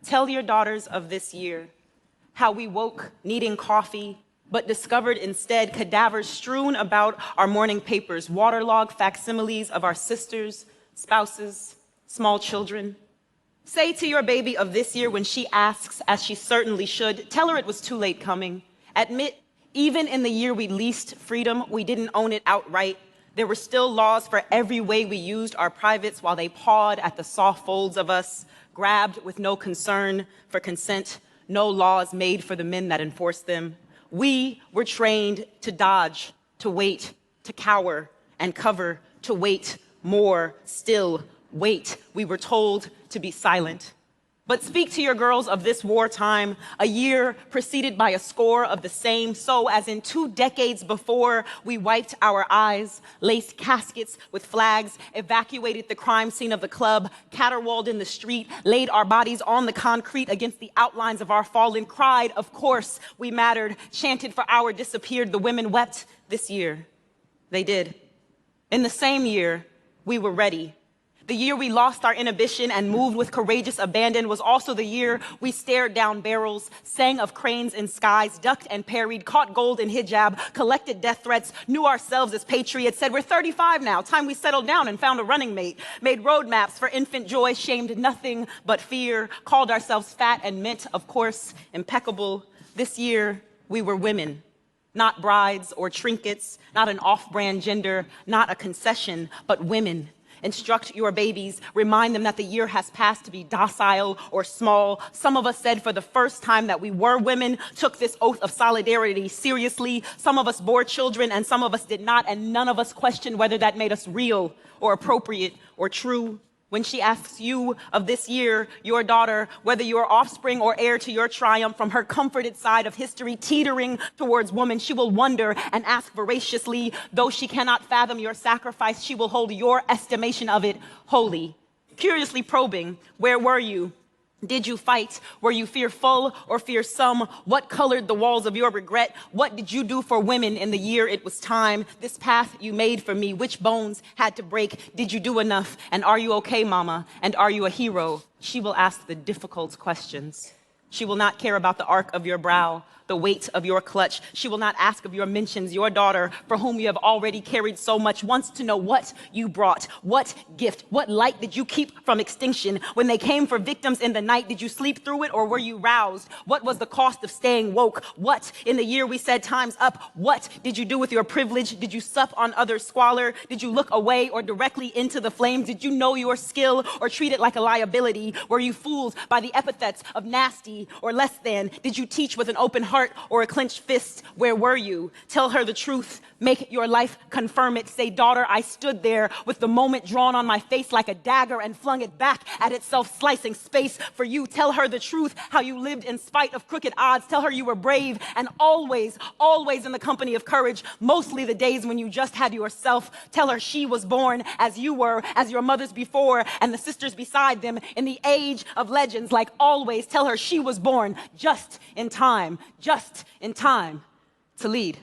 Tell your daughters of this year how we woke needing coffee, but discovered instead cadavers strewn about our morning papers, waterlogged facsimiles of our sisters, spouses, small children. Say to your baby of this year when she asks, as she certainly should, tell her it was too late coming. Admit, even in the year we leased freedom, we didn't own it outright. There were still laws for every way we used our privates while they pawed at the soft folds of us, grabbed with no concern for consent, no laws made for the men that enforced them. We were trained to dodge, to wait, to cower and cover, to wait, more, still, wait. We were told to be silent. But speak to your girls of this wartime, a year preceded by a score of the same, so as in 2 decades before, we wiped our eyes, laced caskets with flags, evacuated the crime scene of the club, caterwauled in the street, laid our bodies on the concrete against the outlines of our fallen, cried, of course, we mattered, chanted for our disappeared. The women wept this year. They did. In the same year, we were ready. The year we lost our inhibition and moved with courageous abandon was also the year we stared down barrels, sang of cranes in skies, ducked and parried, caught gold in hijab, collected death threats, knew ourselves as patriots, said we're 35 now, time we settled down and found a running mate, made roadmaps for infant joy, shamed nothing but fear, called ourselves fat and meant, of course, impeccable. This year, we were women. Not brides or trinkets, not an off-brand gender, not a concession, but women. Instruct your babies, remind them that the year has passed to be docile or small. Some of us said for the first time that we were women, took this oath of solidarity seriously. Some of us bore children and some of us did not, and none of us questioned whether that made us real or appropriate or true. When she asks you of this year, your daughter, whether you are offspring or heir to your triumph from her comforted side of history teetering towards woman, she will wonder and ask voraciously, though she cannot fathom your sacrifice, she will hold your estimation of it holy. Curiously probing, where were you? Did you fight? Were you fearful or fearsome? What colored the walls of your regret? What did you do for women in the year it was time? This path you made for me, which bones had to break? Did you do enough? And are you okay, mama? And are you a hero? She will ask the difficult questions. She will not care about the arc of your brow, the weight of your clutch. She will not ask of your mentions. Your daughter, for whom you have already carried so much, wants to know what you brought, what gift, what light did you keep from extinction? When they came for victims in the night, did you sleep through it or were you roused? What was the cost of staying woke? What, in the year we said time's up, what did you do with your privilege? Did you sup on others' squalor? Did you look away or directly into the flames? Did you know your skill or treat it like a liability? Were you fooled by the epithets of nasty or less than? Did you teach with an open heart or a clenched fist? Where were you? Tell her the truth. Make your life confirm it. Say, daughter, I stood there with the moment drawn on my face like a dagger and flung it back at itself, slicing space for you. Tell her the truth, how you lived in spite of crooked odds. Tell her you were brave and always, always in the company of courage, mostly the days when you just had yourself. Tell her she was born as you were, as your mothers before and the sisters beside them in the age of legends, like always. Tell her she was born just in time to lead.